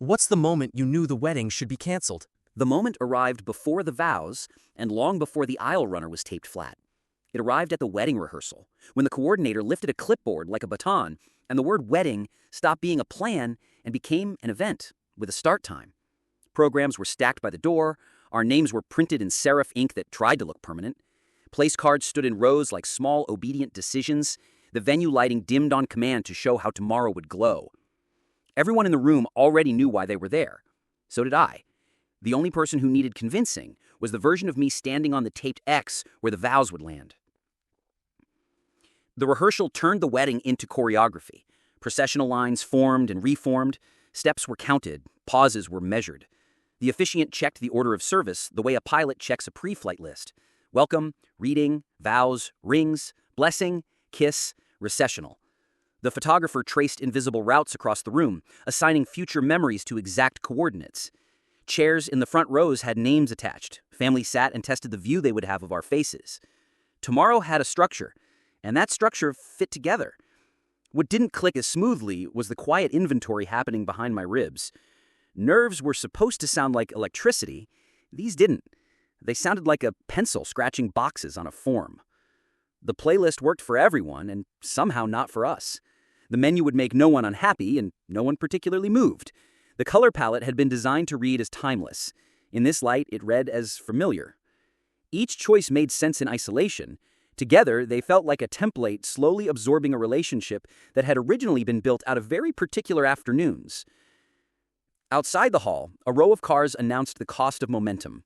What's the moment you knew the wedding should be canceled? The moment arrived before the vows and long before the aisle runner was taped flat. It arrived at the wedding rehearsal, when the coordinator lifted a clipboard like a baton, and the word wedding stopped being a plan and became an event with a start time. Programs were stacked by the door, our names were printed in serif ink that tried to look permanent. Place cards stood in rows like small, obedient decisions, the venue lighting dimmed on command to show how tomorrow would glow. Everyone in the room already knew why they were there. So did I. The only person who needed convincing was the version of me standing on the taped X where the vows would land. The rehearsal turned the wedding into choreography. Processional lines formed and reformed, steps were counted, pauses were measured. The officiant checked the order of service the way a pilot checks a pre-flight list. Welcome, reading, vows, rings, blessing, kiss, recessional. The photographer traced invisible routes across the room, assigning future memories to exact coordinates. Chairs in the front rows had names attached. Families sat and tested the view they would have of our faces. Tomorrow had a structure, and that structure fit together. What didn't click as smoothly was the quiet inventory happening behind my ribs. Nerves were supposed to sound like electricity. These didn't. They sounded like a pencil scratching boxes on a form. The playlist worked for everyone, and somehow not for us. The menu would make no one unhappy, and no one particularly moved. The color palette had been designed to read as timeless. In this light, it read as familiar. Each choice made sense in isolation. Together, they felt like a template slowly absorbing a relationship that had originally been built out of very particular afternoons. Outside the hall, a row of cars announced the cost of momentum.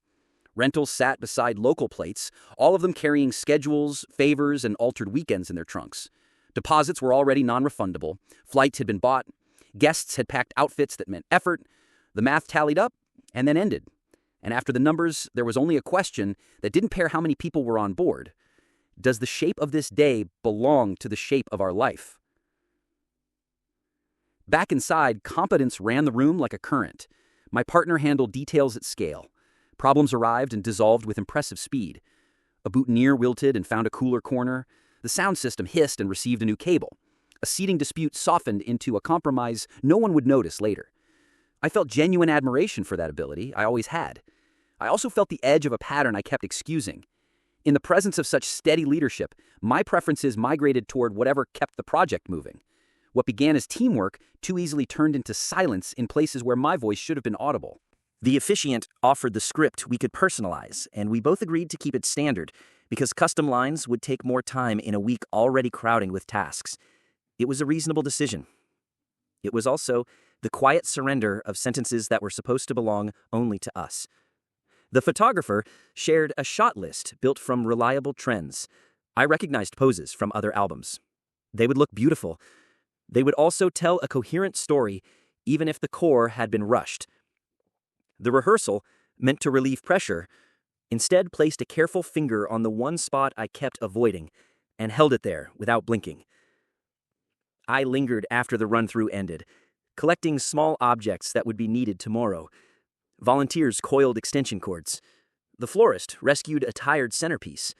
Rentals sat beside local plates, all of them carrying schedules, favors, and altered weekends in their trunks. Deposits were already non-refundable. Flights had been bought. Guests had packed outfits that meant effort. The math tallied up and then ended. And after the numbers, there was only a question that didn't pair how many people were on board. Does the shape of this day belong to the shape of our life? Back inside, competence ran the room like a current. My partner handled details at scale. Problems arrived and dissolved with impressive speed. A boutonniere wilted and found a cooler corner. The sound system hissed and received a new cable. A seating dispute softened into a compromise no one would notice later. I felt genuine admiration for that ability. I always had. I also felt the edge of a pattern I kept excusing. In the presence of such steady leadership, my preferences migrated toward whatever kept the project moving. What began as teamwork too easily turned into silence in places where my voice should have been audible. The officiant offered the script we could personalize, and we both agreed to keep it standard, because custom lines would take more time in a week already crowding with tasks. It was a reasonable decision. It was also the quiet surrender of sentences that were supposed to belong only to us. The photographer shared a shot list built from reliable trends. I recognized poses from other albums. They would look beautiful. They would also tell a coherent story, even if the core had been rushed. The rehearsal, meant to relieve pressure, instead placed a careful finger on the one spot I kept avoiding and held it there without blinking. I lingered after the run-through ended, collecting small objects that would be needed tomorrow. Volunteers coiled extension cords. The florist rescued a tired centerpiece.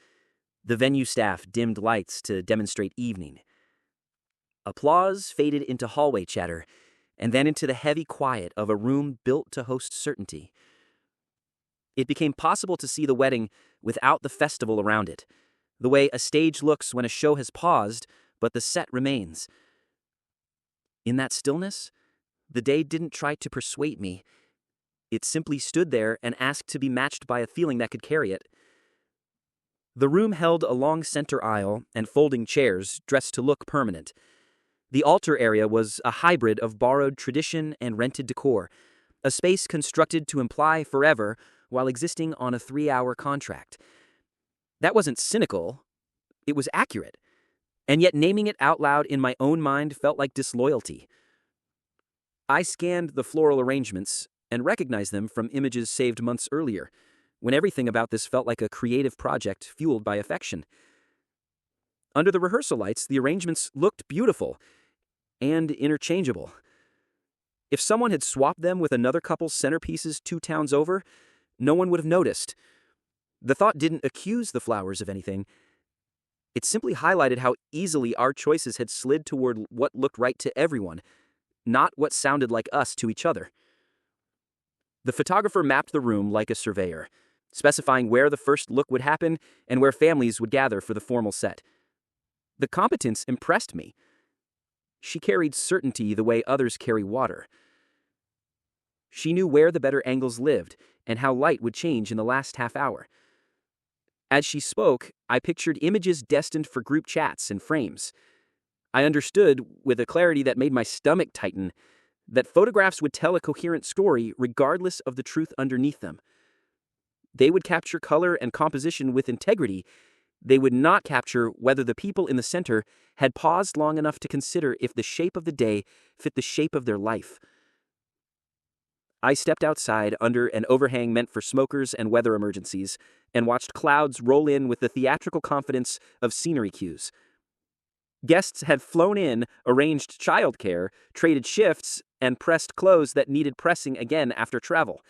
The venue staff dimmed lights to demonstrate evening. Applause faded into hallway chatter, and then into the heavy quiet of a room built to host certainty. It became possible to see the wedding without the festival around it, the way a stage looks when a show has paused, but the set remains. In that stillness, the day didn't try to persuade me. It simply stood there and asked to be matched by a feeling that could carry it. The room held a long center aisle and folding chairs dressed to look permanent. The altar area was a hybrid of borrowed tradition and rented decor, a space constructed to imply forever while existing on a 3-hour contract. That wasn't cynical, it was accurate, and yet naming it out loud in my own mind felt like disloyalty. I scanned the floral arrangements and recognized them from images saved months earlier, when everything about this felt like a creative project fueled by affection. Under the rehearsal lights, the arrangements looked beautiful and interchangeable. If someone had swapped them with another couple's centerpieces 2 towns over, no one would have noticed. The thought didn't accuse the flowers of anything. It simply highlighted how easily our choices had slid toward what looked right to everyone, not what sounded like us to each other. The photographer mapped the room like a surveyor, specifying where the first look would happen and where families would gather for the formal set. The competence impressed me. She carried certainty the way others carry water. She knew where the better angles lived and how light would change in the last half hour. As she spoke, I pictured images destined for group chats and frames. I understood, with a clarity that made my stomach tighten, that photographs would tell a coherent story regardless of the truth underneath them. They would capture color and composition with integrity. They would not capture whether the people in the center had paused long enough to consider if the shape of the day fit the shape of their life. I stepped outside under an overhang meant for smokers and weather emergencies and watched clouds roll in with the theatrical confidence of scenery cues. Guests had flown in, arranged childcare, traded shifts, and pressed clothes that needed pressing again after travel.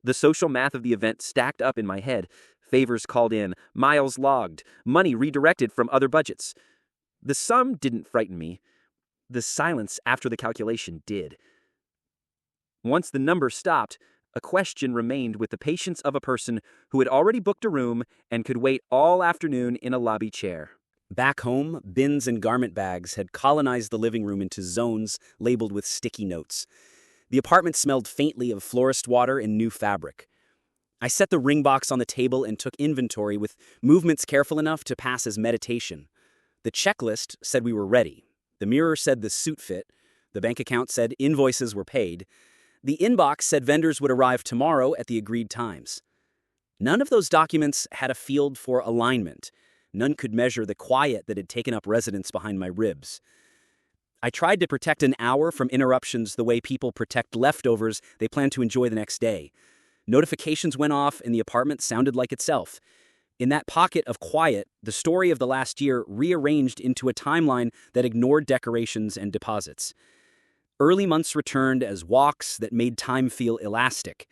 The social math of the event stacked up in my head. Favors called in, miles logged, money redirected from other budgets. The sum didn't frighten me. The silence after the calculation did. Once the number stopped, a question remained with the patience of a person who had already booked a room and could wait all afternoon in a lobby chair. Back home, bins and garment bags had colonized the living room into zones labeled with sticky notes. The apartment smelled faintly of florist water and new fabric. I set the ring box on the table and took inventory with movements careful enough to pass as meditation. The checklist said we were ready. The mirror said the suit fit. The bank account said invoices were paid. The inbox said vendors would arrive tomorrow at the agreed times. None of those documents had a field for alignment. None could measure the quiet that had taken up residence behind my ribs. I tried to protect an hour from interruptions the way people protect leftovers they plan to enjoy the next day. Notifications went off and the apartment sounded like itself. In that pocket of quiet, the story of the last year rearranged into a timeline that ignored decorations and deposits. Early months returned as walks that made time feel elastic.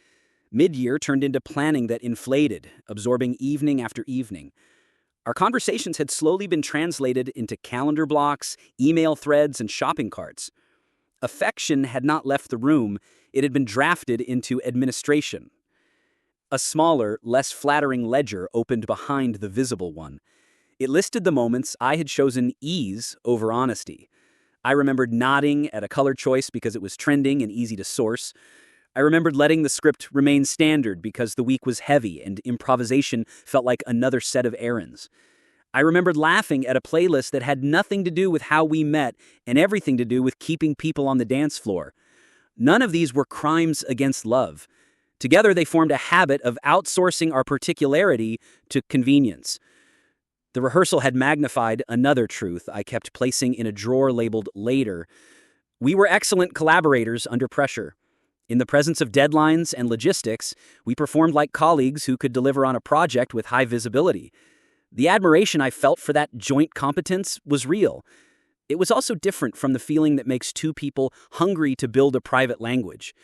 Mid-year turned into planning that inflated, absorbing evening after evening. Our conversations had slowly been translated into calendar blocks, email threads, and shopping carts. Affection had not left the room, it had been drafted into administration. A smaller, less flattering ledger opened behind the visible one. It listed the moments I had chosen ease over honesty. I remembered nodding at a color choice because it was trending and easy to source. I remembered letting the script remain standard because the week was heavy and improvisation felt like another set of errands. I remembered laughing at a playlist that had nothing to do with how we met and everything to do with keeping people on the dance floor. None of these were crimes against love. Together they formed a habit of outsourcing our particularity to convenience. The rehearsal had magnified another truth I kept placing in a drawer labeled later. We were excellent collaborators under pressure. In the presence of deadlines and logistics, we performed like colleagues who could deliver on a project with high visibility. The admiration I felt for that joint competence was real. It was also different from the feeling that makes two people hungry to build a private language.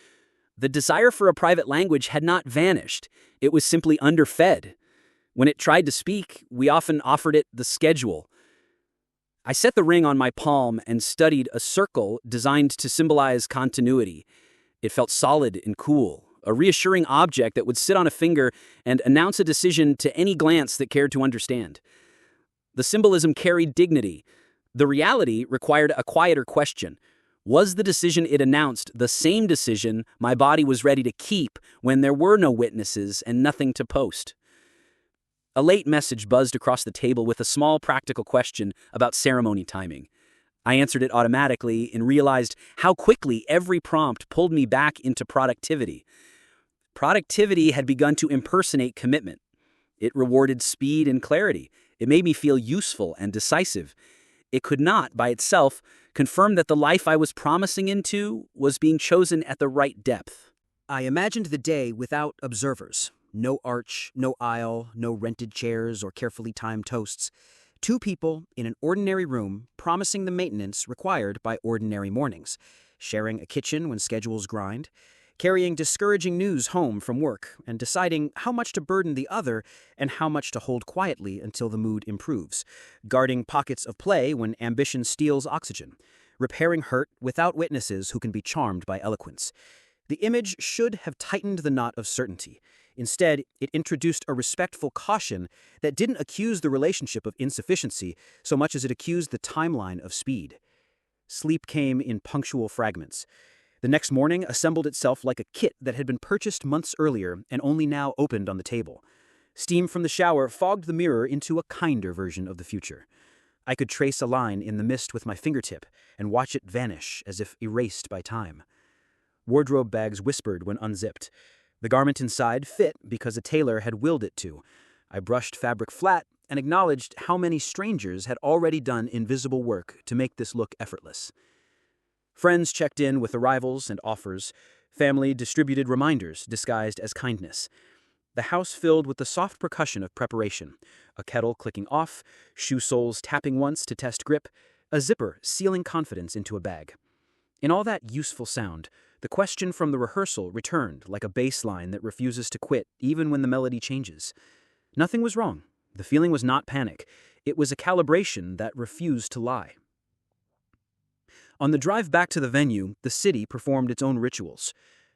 The desire for a private language had not vanished. It was simply underfed. When it tried to speak, we often offered it the schedule. I set the ring on my palm and studied a circle designed to symbolize continuity. It felt solid and cool, a reassuring object that would sit on a finger and announce a decision to any glance that cared to understand. The symbolism carried dignity. The reality required a quieter question. Was the decision it announced the same decision my body was ready to keep when there were no witnesses and nothing to post? A late message buzzed across the table with a small practical question about ceremony timing. I answered it automatically and realized how quickly every prompt pulled me back into productivity. Productivity had begun to impersonate commitment. It rewarded speed and clarity. It made me feel useful and decisive. It could not, by itself, confirm that the life I was promising into was being chosen at the right depth. I imagined the day without observers. No arch, no aisle, no rented chairs or carefully timed toasts. Two people in an ordinary room promising the maintenance required by ordinary mornings, sharing a kitchen when schedules grind, carrying discouraging news home from work, and deciding how much to burden the other and how much to hold quietly until the mood improves, guarding pockets of play when ambition steals oxygen, repairing hurt without witnesses who can be charmed by eloquence. The image should have tightened the knot of certainty. Instead, it introduced a respectful caution that didn't accuse the relationship of insufficiency so much as it accused the timeline of speed. Sleep came in punctual fragments. The next morning assembled itself like a kit that had been purchased months earlier and only now opened on the table. Steam from the shower fogged the mirror into a kinder version of the future. I could trace a line in the mist with my fingertip and watch it vanish as if erased by time. Wardrobe bags whispered when unzipped. The garment inside fit because a tailor had willed it to. I brushed fabric flat and acknowledged how many strangers had already done invisible work to make this look effortless. Friends checked in with arrivals and offers. Family distributed reminders disguised as kindness. The house filled with the soft percussion of preparation, a kettle clicking off, shoe soles tapping once to test grip, a zipper sealing confidence into a bag. In all that useful sound, the question from the rehearsal returned like a bass line that refuses to quit even when the melody changes. Nothing was wrong. The feeling was not panic. It was a calibration that refused to lie. On the drive back to the venue, the city performed its own rituals.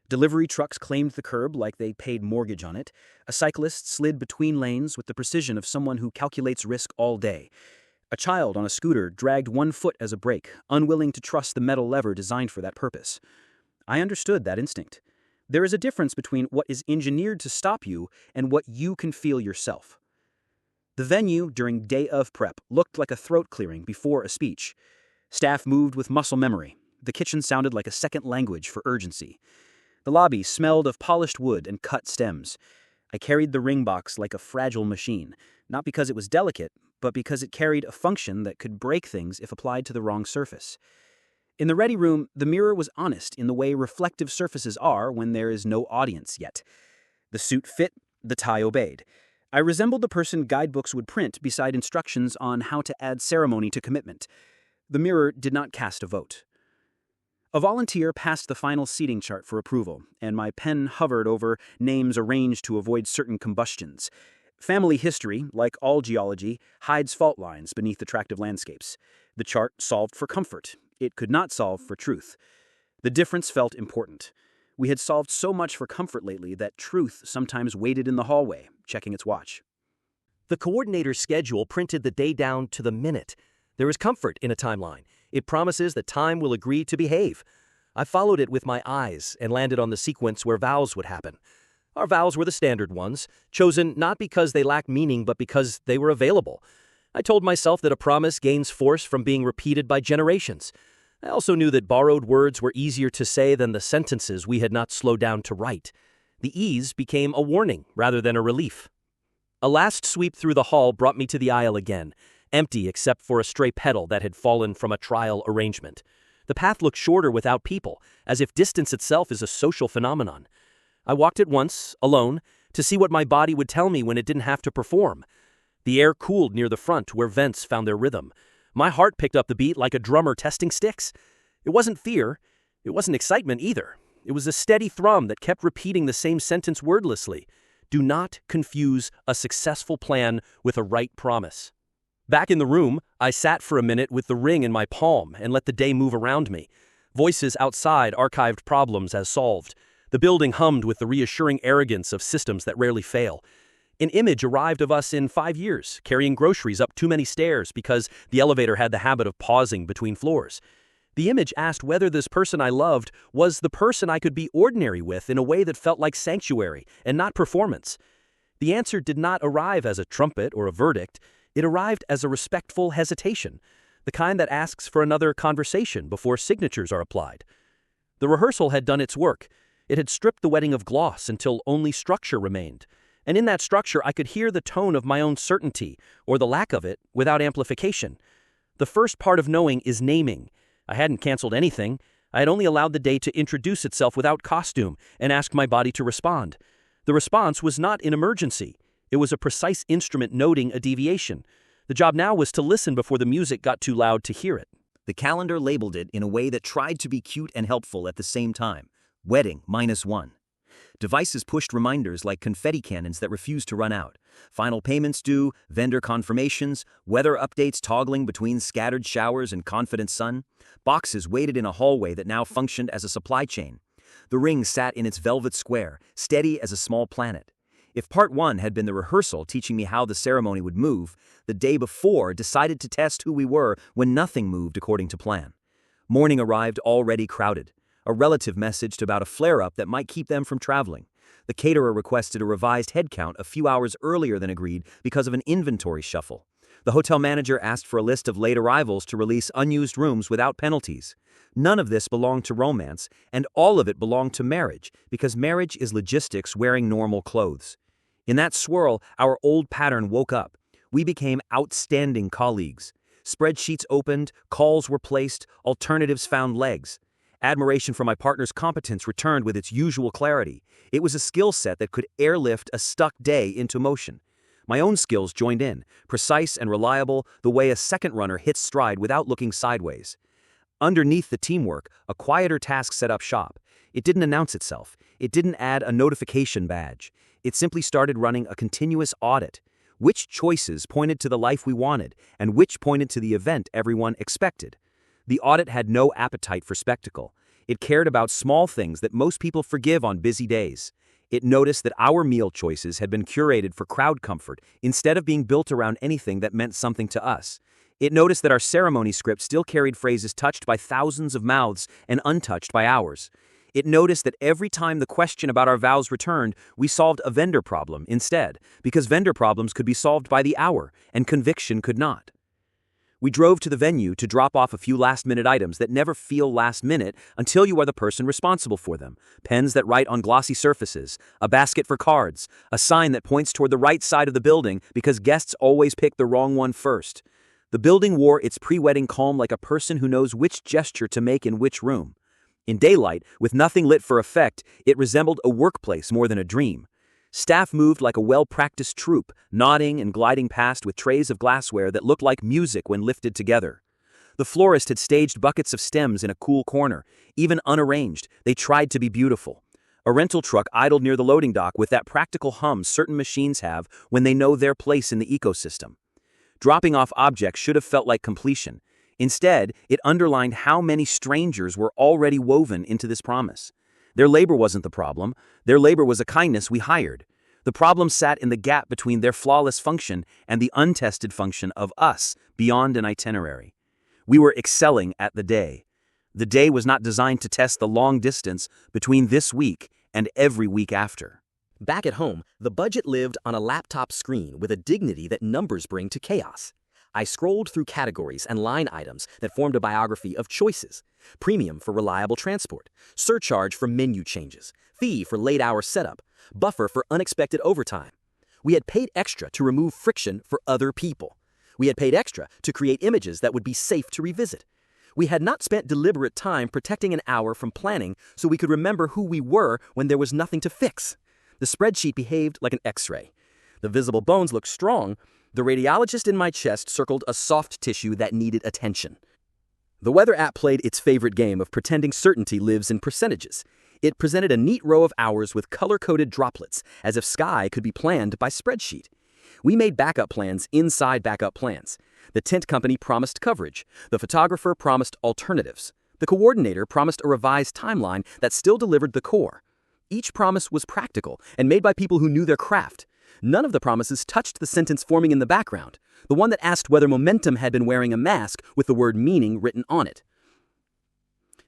Delivery trucks claimed the curb like they paid mortgage on it. A cyclist slid between lanes with the precision of someone who calculates risk all day. A child on a scooter dragged one foot as a brake, unwilling to trust the metal lever designed for that purpose. I understood that instinct. There is a difference between what is engineered to stop you and what you can feel yourself. The venue during day of prep looked like a throat clearing before a speech. Staff moved with muscle memory. The kitchen sounded like a second language for urgency. The lobby smelled of polished wood and cut stems. I carried the ring box like a fragile machine, not because it was delicate, but because it carried a function that could break things if applied to the wrong surface. In the ready room, the mirror was honest in the way reflective surfaces are when there is no audience yet. The suit fit, the tie obeyed. I resembled the person guidebooks would print beside instructions on how to add ceremony to commitment. The mirror did not cast a vote. A volunteer passed the final seating chart for approval, and my pen hovered over names arranged to avoid certain combustions. Family history, like all geology, hides fault lines beneath attractive landscapes. The chart solved for comfort. It could not solve for truth. The difference felt important. We had solved so much for comfort lately that truth sometimes waited in the hallway, checking its watch. The coordinator's schedule printed the day down to the minute. There is comfort in a timeline. It promises that time will agree to behave. I followed it with my eyes and landed on the sequence where vows would happen. Our vows were the standard ones, chosen not because they lacked meaning but because they were available. I told myself that a promise gains force from being repeated by generations. I also knew that borrowed words were easier to say than the sentences we had not slowed down to write. The ease became a warning rather than a relief. A last sweep through the hall brought me to the aisle again, empty except for a stray petal that had fallen from a trial arrangement. The path looked shorter without people, as if distance itself is a social phenomenon. I walked it once, alone, to see what my body would tell me when it didn't have to perform. The air cooled near the front where vents found their rhythm. My heart picked up the beat like a drummer testing sticks. It wasn't fear. It wasn't excitement either. It was a steady thrum that kept repeating the same sentence wordlessly. Do not confuse a successful plan with a right promise. Back in the room, I sat for a minute with the ring in my palm and let the day move around me. Voices outside archived problems as solved. The building hummed with the reassuring arrogance of systems that rarely fail. An image arrived of us in 5 years, carrying groceries up too many stairs because the elevator had the habit of pausing between floors. The image asked whether this person I loved was the person I could be ordinary with in a way that felt like sanctuary and not performance. The answer did not arrive as a trumpet or a verdict. It arrived as a respectful hesitation, the kind that asks for another conversation before signatures are applied. The rehearsal had done its work. It had stripped the wedding of gloss until only structure remained. And in that structure, I could hear the tone of my own certainty, or the lack of it, without amplification. The first part of knowing is naming. I hadn't canceled anything. I had only allowed the day to introduce itself without costume and asked my body to respond. The response was not an emergency. It was a precise instrument noting a deviation. The job now was to listen before the music got too loud to hear it. The calendar labeled it in a way that tried to be cute and helpful at the same time. Wedding -1. Devices pushed reminders like confetti cannons that refused to run out. Final payments due, vendor confirmations, weather updates toggling between scattered showers and confident sun. Boxes waited in a hallway that now functioned as a supply chain. The ring sat in its velvet square, steady as a small planet. If part 1 had been the rehearsal teaching me how the ceremony would move, the day before decided to test who we were when nothing moved according to plan. Morning arrived already crowded. A relative messaged about a flare-up that might keep them from traveling. The caterer requested a revised head count a few hours earlier than agreed because of an inventory shuffle. The hotel manager asked for a list of late arrivals to release unused rooms without penalties. None of this belonged to romance, and all of it belonged to marriage, because marriage is logistics wearing normal clothes. In that swirl, our old pattern woke up. We became outstanding colleagues. Spreadsheets opened, calls were placed, alternatives found legs. Admiration for my partner's competence returned with its usual clarity. It was a skill set that could airlift a stuck day into motion. My own skills joined in, precise and reliable, the way a second runner hits stride without looking sideways. Underneath the teamwork, a quieter task set up shop. It didn't announce itself. It didn't add a notification badge. It simply started running a continuous audit. Which choices pointed to the life we wanted, and which pointed to the event everyone expected? The audit had no appetite for spectacle. It cared about small things that most people forgive on busy days. It noticed that our meal choices had been curated for crowd comfort instead of being built around anything that meant something to us. It noticed that our ceremony script still carried phrases touched by thousands of mouths and untouched by ours. It noticed that every time the question about our vows returned, we solved a vendor problem instead, because vendor problems could be solved by the hour, and conviction could not. We drove to the venue to drop off a few last-minute items that never feel last-minute until you are the person responsible for them. Pens that write on glossy surfaces, a basket for cards, a sign that points toward the right side of the building because guests always pick the wrong one first. The building wore its pre-wedding calm like a person who knows which gesture to make in which room. In daylight, with nothing lit for effect, it resembled a workplace more than a dream. Staff moved like a well-practiced troupe, nodding and gliding past with trays of glassware that looked like music when lifted together. The florist had staged buckets of stems in a cool corner. Even unarranged, they tried to be beautiful. A rental truck idled near the loading dock with that practical hum certain machines have when they know their place in the ecosystem. Dropping off objects should have felt like completion. Instead, it underlined how many strangers were already woven into this promise. Their labor wasn't the problem. Their labor was a kindness we hired. The problem sat in the gap between their flawless function and the untested function of us beyond an itinerary. We were excelling at the day. The day was not designed to test the long distance between this week and every week after. Back at home, the budget lived on a laptop screen with a dignity that numbers bring to chaos. I scrolled through categories and line items that formed a biography of choices. Premium for reliable transport, surcharge for menu changes, fee for late-hour setup, buffer for unexpected overtime. We had paid extra to remove friction for other people. We had paid extra to create images that would be safe to revisit. We had not spent deliberate time protecting an hour from planning so we could remember who we were when there was nothing to fix. The spreadsheet behaved like an X-ray. The visible bones looked strong. The radiologist in my chest circled a soft tissue that needed attention. The weather app played its favorite game of pretending certainty lives in percentages. It presented a neat row of hours with color-coded droplets, as if sky could be planned by spreadsheet. We made backup plans inside backup plans. The tent company promised coverage. The photographer promised alternatives. The coordinator promised a revised timeline that still delivered the core. Each promise was practical and made by people who knew their craft. None of the promises touched the sentence forming in the background, the one that asked whether momentum had been wearing a mask with the word meaning written on it.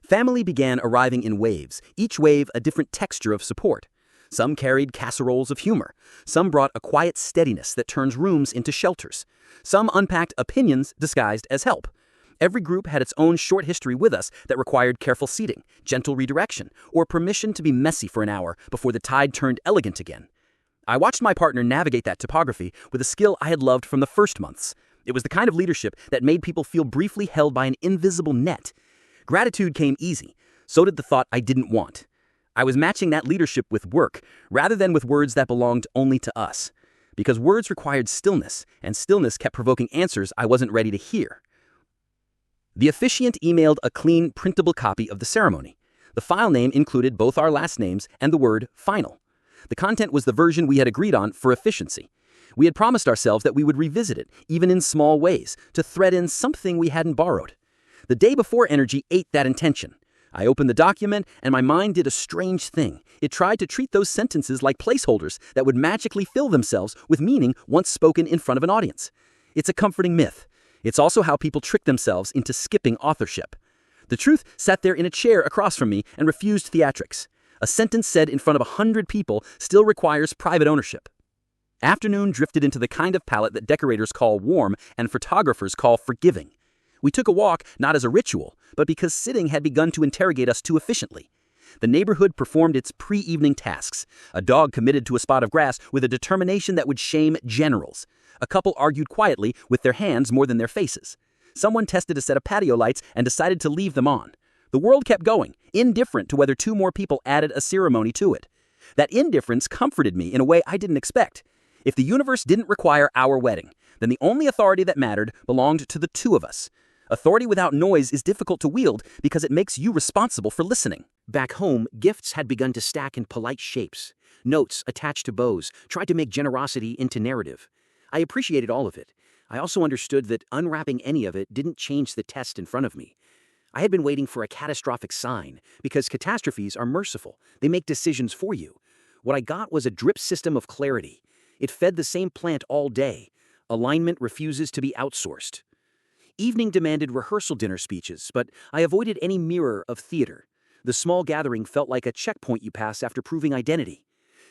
Family began arriving in waves, each wave a different texture of support. Some carried casseroles of humor. Some brought a quiet steadiness that turns rooms into shelters. Some unpacked opinions disguised as help. Every group had its own short history with us that required careful seating, gentle redirection, or permission to be messy for an hour before the tide turned elegant again. I watched my partner navigate that topography with a skill I had loved from the first months. It was the kind of leadership that made people feel briefly held by an invisible net. Gratitude came easy. So did the thought I didn't want. I was matching that leadership with work, rather than with words that belonged only to us. Because words required stillness, and stillness kept provoking answers I wasn't ready to hear. The officiant emailed a clean, printable copy of the ceremony. The file name included both our last names and the word final. The content was the version we had agreed on for efficiency. We had promised ourselves that we would revisit it, even in small ways, to thread in something we hadn't borrowed. The day before energy ate that intention. I opened the document, and my mind did a strange thing. It tried to treat those sentences like placeholders that would magically fill themselves with meaning once spoken in front of an audience. It's a comforting myth. It's also how people trick themselves into skipping authorship. The truth sat there in a chair across from me and refused theatrics. A sentence said in front of 100 people still requires private ownership. Afternoon drifted into the kind of palette that decorators call warm and photographers call forgiving. We took a walk not as a ritual, but because sitting had begun to interrogate us too efficiently. The neighborhood performed its pre-evening tasks. A dog committed to a spot of grass with a determination that would shame generals. A couple argued quietly with their hands more than their faces. Someone tested a set of patio lights and decided to leave them on. The world kept going, indifferent to whether 2 more people added a ceremony to it. That indifference comforted me in a way I didn't expect. If the universe didn't require our wedding, then the only authority that mattered belonged to the 2 of us. Authority without noise is difficult to wield because it makes you responsible for listening. Back home, gifts had begun to stack in polite shapes. Notes attached to bows tried to make generosity into narrative. I appreciated all of it. I also understood that unwrapping any of it didn't change the test in front of me. I had been waiting for a catastrophic sign, because catastrophes are merciful. They make decisions for you. What I got was a drip system of clarity. It fed the same plant all day. Alignment refuses to be outsourced. Evening demanded rehearsal dinner speeches, but I avoided any mirror of theater. The small gathering felt like a checkpoint you pass after proving identity.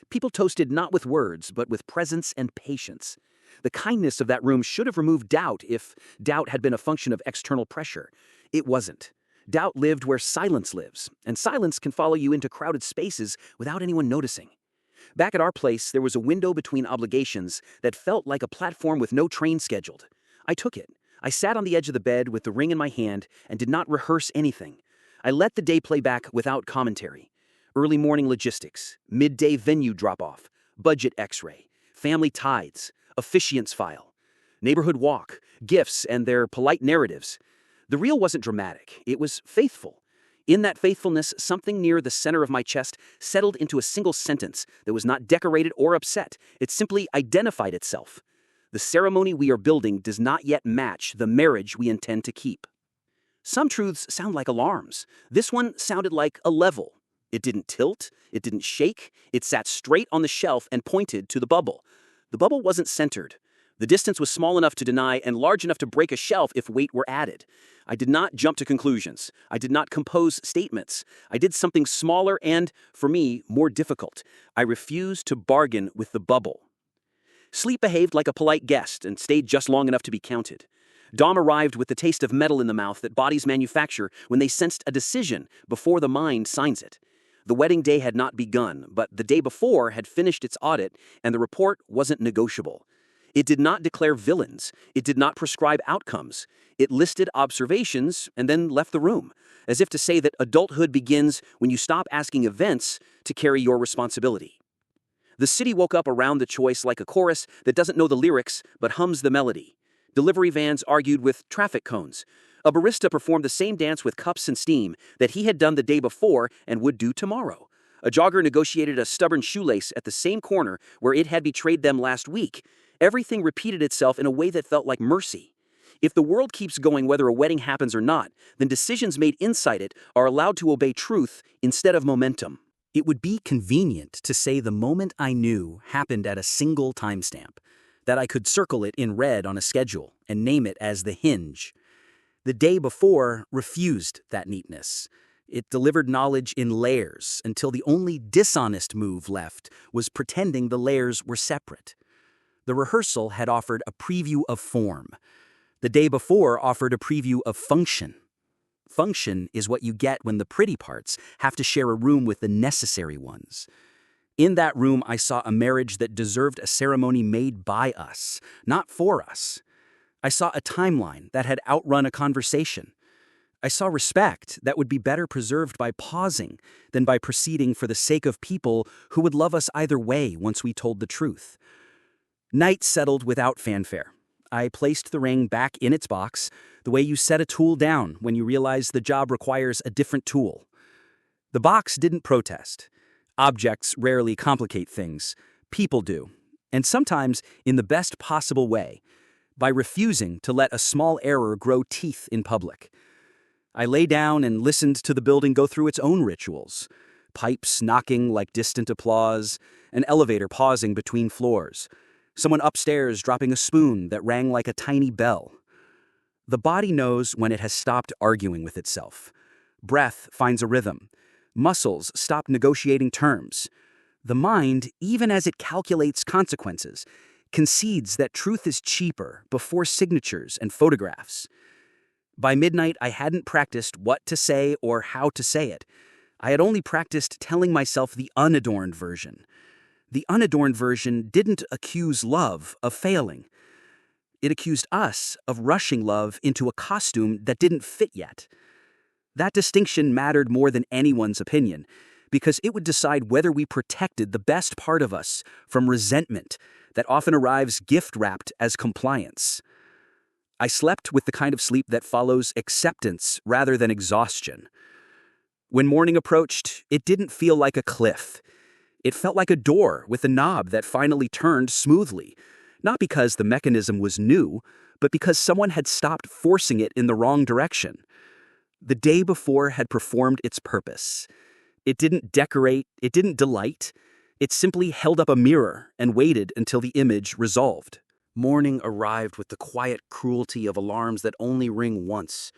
People toasted not with words, but with presence and patience. The kindness of that room should have removed doubt if doubt had been a function of external pressure. It wasn't. Doubt lived where silence lives, and silence can follow you into crowded spaces without anyone noticing. Back at our place, there was a window between obligations that felt like a platform with no train scheduled. I took it. I sat on the edge of the bed with the ring in my hand and did not rehearse anything. I let the day play back without commentary. Early morning logistics, midday venue drop-off, budget x-ray, family tithes, officiant's file, neighborhood walk, gifts and their polite narratives. The reel wasn't dramatic, it was faithful. In that faithfulness, something near the center of my chest settled into a single sentence that was not decorated or upset. It simply identified itself. The ceremony we are building does not yet match the marriage we intend to keep. Some truths sound like alarms. This one sounded like a level. It didn't tilt, it didn't shake, it sat straight on the shelf and pointed to the bubble. The bubble wasn't centered. The distance was small enough to deny and large enough to break a shelf if weight were added. I did not jump to conclusions. I did not compose statements. I did something smaller and, for me, more difficult. I refused to bargain with the bubble. Sleep behaved like a polite guest and stayed just long enough to be counted. Dawn arrived with the taste of metal in the mouth that bodies manufacture when they sensed a decision before the mind signs it. The wedding day had not begun, but the day before had finished its audit, and the report wasn't negotiable. It did not declare villains. It did not prescribe outcomes. It listed observations and then left the room, as if to say that adulthood begins when you stop asking events to carry your responsibility. The city woke up around the choice like a chorus that doesn't know the lyrics but hums the melody. Delivery vans argued with traffic cones. A barista performed the same dance with cups and steam that he had done the day before and would do tomorrow. A jogger negotiated a stubborn shoelace at the same corner where it had betrayed them last week. Everything repeated itself in a way that felt like mercy. If the world keeps going whether a wedding happens or not, then decisions made inside it are allowed to obey truth instead of momentum. It would be convenient to say the moment I knew happened at a single timestamp, that I could circle it in red on a schedule and name it as the hinge. The day before refused that neatness. It delivered knowledge in layers until the only dishonest move left was pretending the layers were separate. The rehearsal had offered a preview of form. The day before offered a preview of function. Function is what you get when the pretty parts have to share a room with the necessary ones. In that room, I saw a marriage that deserved a ceremony made by us, not for us. I saw a timeline that had outrun a conversation. I saw respect that would be better preserved by pausing than by proceeding for the sake of people who would love us either way once we told the truth. Night settled without fanfare. I placed the ring back in its box, the way you set a tool down when you realize the job requires a different tool. The box didn't protest. Objects rarely complicate things. People do. And sometimes in the best possible way, by refusing to let a small error grow teeth in public. I lay down and listened to the building go through its own rituals. Pipes knocking like distant applause, an elevator pausing between floors, someone upstairs dropping a spoon that rang like a tiny bell. The body knows when it has stopped arguing with itself. Breath finds a rhythm. Muscles stop negotiating terms. The mind, even as it calculates consequences, concedes that truth is cheaper before signatures and photographs. By midnight, I hadn't practiced what to say or how to say it. I had only practiced telling myself the unadorned version. The unadorned version didn't accuse love of failing. It accused us of rushing love into a costume that didn't fit yet. That distinction mattered more than anyone's opinion, because it would decide whether we protected the best part of us from resentment that often arrives gift-wrapped as compliance. I slept with the kind of sleep that follows acceptance rather than exhaustion. When morning approached, it didn't feel like a cliff. It felt like a door with a knob that finally turned smoothly, not because the mechanism was new, but because someone had stopped forcing it in the wrong direction. The day before had performed its purpose. It didn't decorate, it didn't delight. It simply held up a mirror and waited until the image resolved. Morning arrived with the quiet cruelty of alarms that only ring once.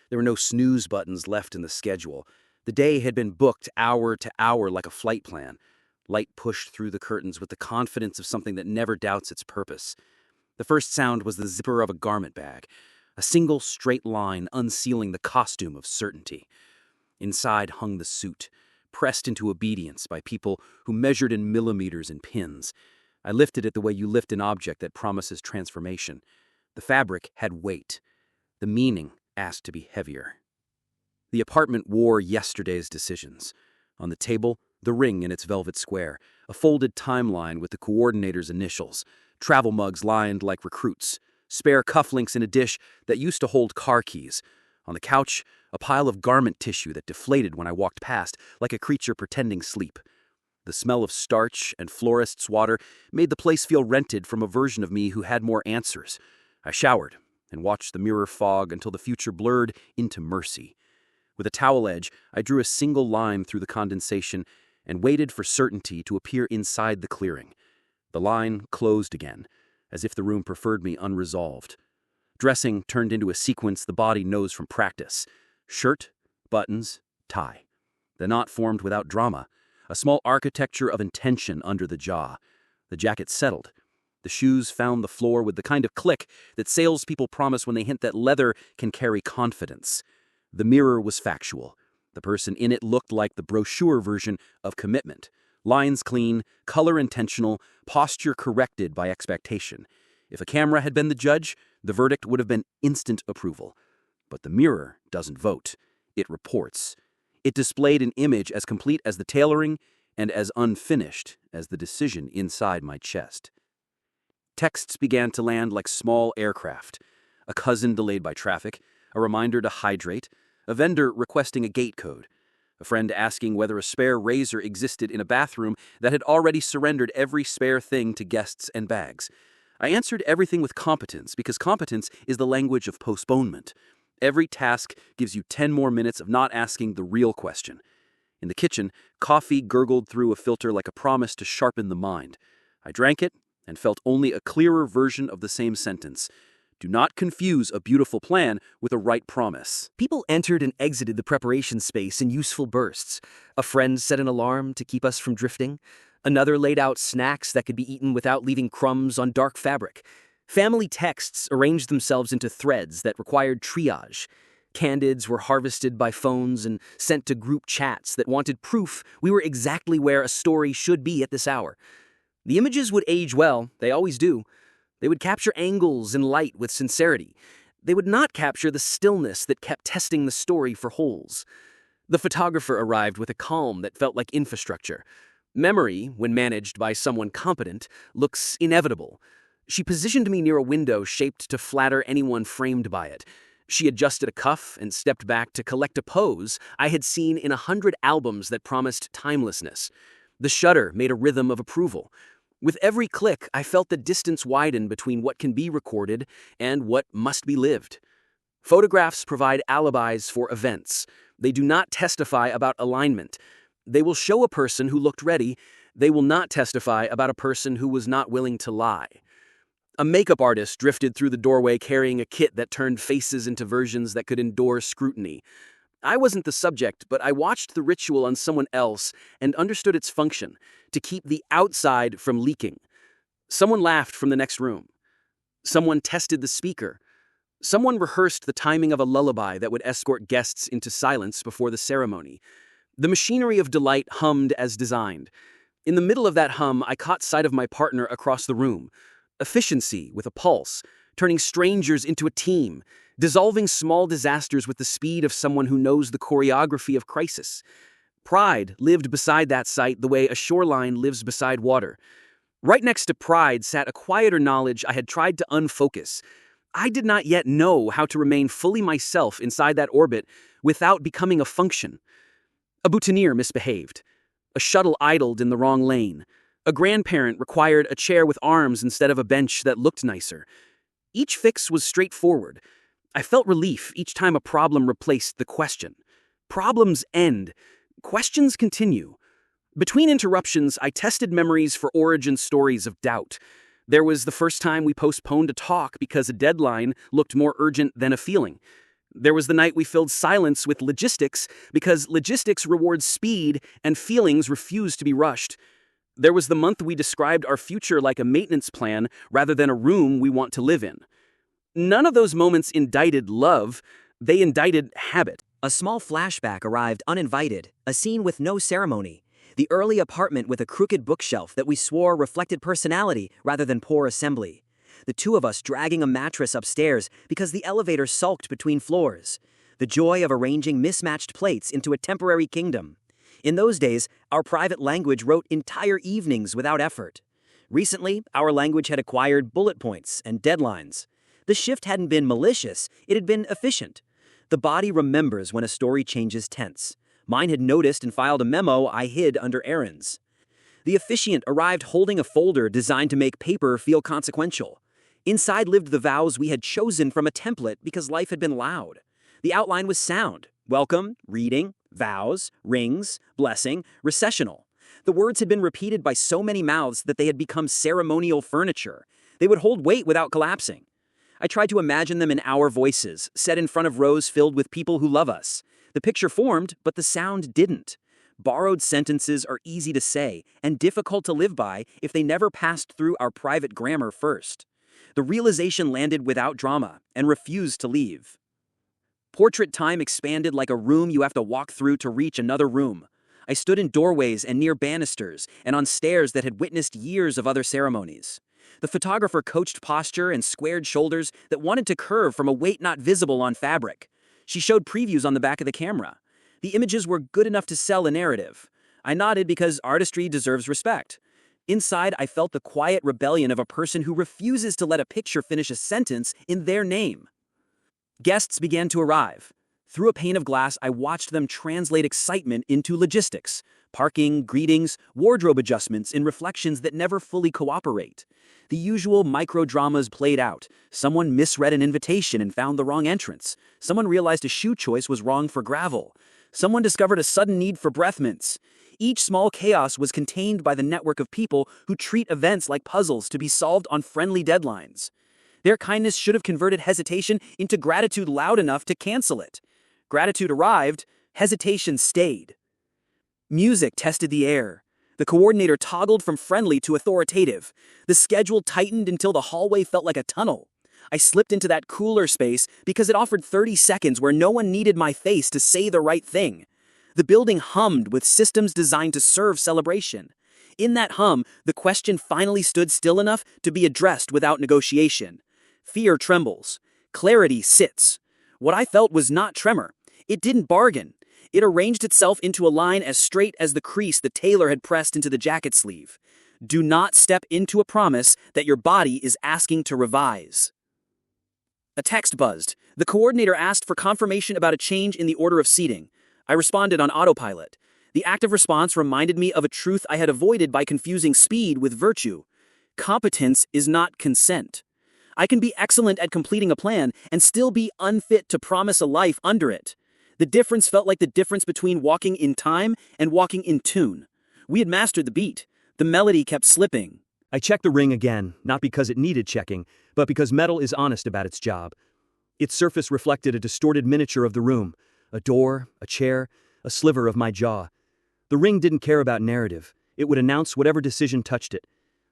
There were no snooze buttons left in the schedule. The day had been booked hour to hour like a flight plan. Light pushed through the curtains with the confidence of something that never doubts its purpose. The first sound was the zipper of a garment bag, a single straight line unsealing the costume of certainty. Inside hung the suit, pressed into obedience by people who measured in millimeters and pins. I lifted it the way you lift an object that promises transformation. The fabric had weight. The meaning asked to be heavier. The apartment wore yesterday's decisions. On the table, the ring in its velvet square, a folded timeline with the coordinator's initials, travel mugs lined like recruits, spare cufflinks in a dish that used to hold car keys. On the couch, a pile of garment tissue that deflated when I walked past, like a creature pretending sleep. The smell of starch and florist's water made the place feel rented from a version of me who had more answers. I showered and watched the mirror fog until the future blurred into mercy. With a towel edge, I drew a single line through the condensation and waited for certainty to appear inside the clearing. The line closed again, as if the room preferred me unresolved. Dressing turned into a sequence the body knows from practice. Shirt, buttons, tie. The knot formed without drama, a small architecture of intention under the jaw. The jacket settled. The shoes found the floor with the kind of click that salespeople promise when they hint that leather can carry confidence. The mirror was factual. The person in it looked like the brochure version of commitment. Lines clean, color intentional, posture corrected by expectation. If a camera had been the judge, the verdict would have been instant approval. But the mirror doesn't vote. It reports. It displayed an image as complete as the tailoring and as unfinished as the decision inside my chest. Texts began to land like small aircraft. A cousin delayed by traffic, a reminder to hydrate, a vendor requesting a gate code, a friend asking whether a spare razor existed in a bathroom that had already surrendered every spare thing to guests and bags. I answered everything with competence because competence is the language of postponement. Every task gives you 10 more minutes of not asking the real question. In the kitchen, coffee gurgled through a filter like a promise to sharpen the mind. I drank it and felt only a clearer version of the same sentence. Do not confuse a beautiful plan with a right promise. People entered and exited the preparation space in useful bursts. A friend set an alarm to keep us from drifting. Another laid out snacks that could be eaten without leaving crumbs on dark fabric. Family texts arranged themselves into threads that required triage. Candids were harvested by phones and sent to group chats that wanted proof we were exactly where a story should be at this hour. The images would age well, they always do. They would capture angles and light with sincerity. They would not capture the stillness that kept testing the story for holes. The photographer arrived with a calm that felt like infrastructure. Memory, when managed by someone competent, looks inevitable. She positioned me near a window shaped to flatter anyone framed by it. She adjusted a cuff and stepped back to collect a pose I had seen in 100 albums that promised timelessness. The shutter made a rhythm of approval. With every click, I felt the distance widen between what can be recorded and what must be lived. Photographs provide alibis for events. They do not testify about alignment. They will show a person who looked ready. They will not testify about a person who was not willing to lie. A makeup artist drifted through the doorway carrying a kit that turned faces into versions that could endure scrutiny. I wasn't the subject, but I watched the ritual on someone else and understood its function, to keep the outside from leaking. Someone laughed from the next room. Someone tested the speaker. Someone rehearsed the timing of a lullaby that would escort guests into silence before the ceremony. The machinery of delight hummed as designed. In the middle of that hum, I caught sight of my partner across the room. Efficiency with a pulse, turning strangers into a team, dissolving small disasters with the speed of someone who knows the choreography of crisis. Pride lived beside that sight the way a shoreline lives beside water. Right next to pride sat a quieter knowledge I had tried to unfocus. I did not yet know how to remain fully myself inside that orbit without becoming a function. A boutonniere misbehaved. A shuttle idled in the wrong lane. A grandparent required a chair with arms instead of a bench that looked nicer. Each fix was straightforward. I felt relief each time a problem replaced the question. Problems end. Questions continue. Between interruptions, I tested memories for origin stories of doubt. There was the first time we postponed a talk because a deadline looked more urgent than a feeling. There was the night we filled silence with logistics because logistics rewards speed and feelings refuse to be rushed. There was the month we described our future like a maintenance plan rather than a room we want to live in. None of those moments indicted love, they indicted habit. A small flashback arrived uninvited, a scene with no ceremony. The early apartment with a crooked bookshelf that we swore reflected personality rather than poor assembly. The two of us dragging a mattress upstairs because the elevator sulked between floors. The joy of arranging mismatched plates into a temporary kingdom. In those days, our private language wrote entire evenings without effort. Recently, our language had acquired bullet points and deadlines. The shift hadn't been malicious, it had been efficient. The body remembers when a story changes tense. Mine had noticed and filed a memo I hid under errands. The officiant arrived holding a folder designed to make paper feel consequential. Inside lived the vows we had chosen from a template because life had been loud. The outline was sound: welcome, reading, vows, rings, blessing, recessional. The words had been repeated by so many mouths that they had become ceremonial furniture. They would hold weight without collapsing. I tried to imagine them in our voices, set in front of rows filled with people who love us. The picture formed, but the sound didn't. Borrowed sentences are easy to say and difficult to live by if they never passed through our private grammar first. The realization landed without drama and refused to leave. Portrait time expanded like a room you have to walk through to reach another room. I stood in doorways and near banisters and on stairs that had witnessed years of other ceremonies. The photographer coached posture and squared shoulders that wanted to curve from a weight not visible on fabric. She showed previews on the back of the camera. The images were good enough to sell a narrative. I nodded because artistry deserves respect. Inside, I felt the quiet rebellion of a person who refuses to let a picture finish a sentence in their name. Guests began to arrive. Through a pane of glass, I watched them translate excitement into logistics. Parking, greetings, wardrobe adjustments in reflections that never fully cooperate. The usual micro-dramas played out. Someone misread an invitation and found the wrong entrance. Someone realized a shoe choice was wrong for gravel. Someone discovered a sudden need for breath mints. Each small chaos was contained by the network of people who treat events like puzzles to be solved on friendly deadlines. Their kindness should have converted hesitation into gratitude loud enough to cancel it. Gratitude arrived, hesitation stayed. Music tested the air. The coordinator toggled from friendly to authoritative. The schedule tightened until the hallway felt like a tunnel. I slipped into that cooler space because it offered 30 seconds where no one needed my face to say the right thing. The building hummed with systems designed to serve celebration. In that hum, the question finally stood still enough to be addressed without negotiation. Fear trembles. Clarity sits. What I felt was not tremor. It didn't bargain. It arranged itself into a line as straight as the crease the tailor had pressed into the jacket sleeve. Do not step into a promise that your body is asking to revise. A text buzzed. The coordinator asked for confirmation about a change in the order of seating. I responded on autopilot. The active response reminded me of a truth I had avoided by confusing speed with virtue. Competence is not consent. I can be excellent at completing a plan and still be unfit to promise a life under it. The difference felt like the difference between walking in time and walking in tune. We had mastered the beat. The melody kept slipping. I checked the ring again, not because it needed checking, but because metal is honest about its job. Its surface reflected a distorted miniature of the room, a door, a chair, a sliver of my jaw. The ring didn't care about narrative. It would announce whatever decision touched it.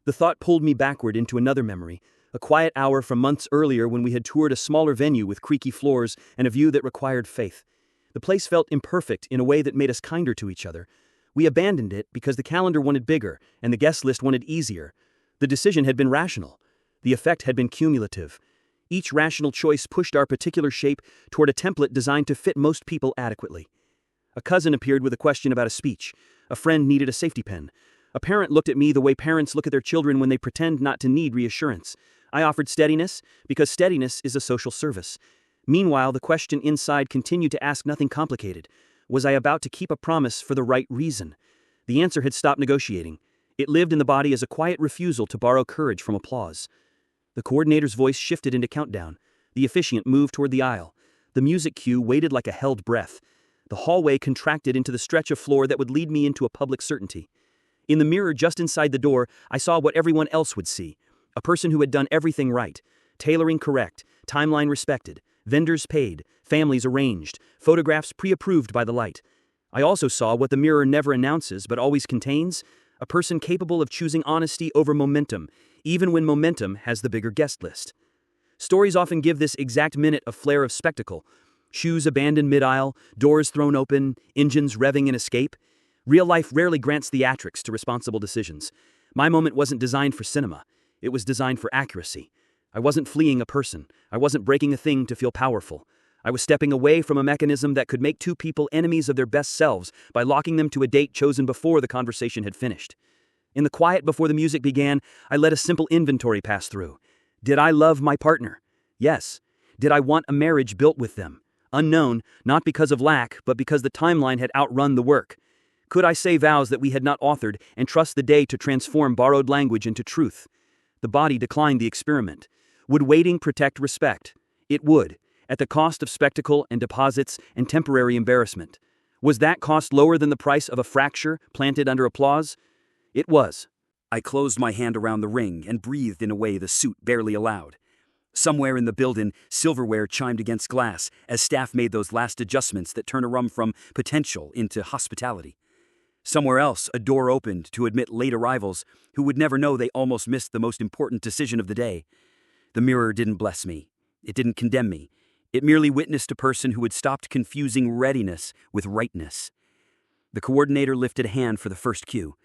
The thought pulled me backward into another memory, a quiet hour from months earlier when we had toured a smaller venue with creaky floors and a view that required faith. The place felt imperfect in a way that made us kinder to each other. We abandoned it because the calendar wanted bigger and the guest list wanted easier. The decision had been rational. The effect had been cumulative. Each rational choice pushed our particular shape toward a template designed to fit most people adequately. A cousin appeared with a question about a speech. A friend needed a safety pin. A parent looked at me the way parents look at their children when they pretend not to need reassurance. I offered steadiness because steadiness is a social service. Meanwhile, the question inside continued to ask nothing complicated. Was I about to keep a promise for the right reason? The answer had stopped negotiating. It lived in the body as a quiet refusal to borrow courage from applause. The coordinator's voice shifted into countdown. The officiant moved toward the aisle. The music cue waited like a held breath. The hallway contracted into the stretch of floor that would lead me into a public certainty. In the mirror just inside the door, I saw what everyone else would see. A person who had done everything right. Tailoring correct, timeline respected, vendors paid, families arranged, photographs pre-approved by the light. I also saw what the mirror never announces but always contains, a person capable of choosing honesty over momentum, even when momentum has the bigger guest list. Stories often give this exact minute a flare of spectacle. Shoes abandoned mid-aisle, doors thrown open, engines revving in escape. Real life rarely grants theatrics to responsible decisions. My moment wasn't designed for cinema. It was designed for accuracy. I wasn't fleeing a person. I wasn't breaking a thing to feel powerful. I was stepping away from a mechanism that could make two people enemies of their best selves by locking them to a date chosen before the conversation had finished. In the quiet before the music began, I let a simple inventory pass through. Did I love my partner? Yes. Did I want a marriage built with them? Unknown, not because of lack, but because the timeline had outrun the work. Could I say vows that we had not authored and trust the day to transform borrowed language into truth? The body declined the experiment. Would waiting protect respect? It would, at the cost of spectacle and deposits and temporary embarrassment. Was that cost lower than the price of a fracture planted under applause? It was. I closed my hand around the ring and breathed in a way the suit barely allowed. Somewhere in the building, silverware chimed against glass as staff made those last adjustments that turn a room from potential into hospitality. Somewhere else, a door opened to admit late arrivals who would never know they almost missed the most important decision of the day. The mirror didn't bless me. It didn't condemn me. It merely witnessed a person who had stopped confusing readiness with rightness. The coordinator lifted a hand for the first cue.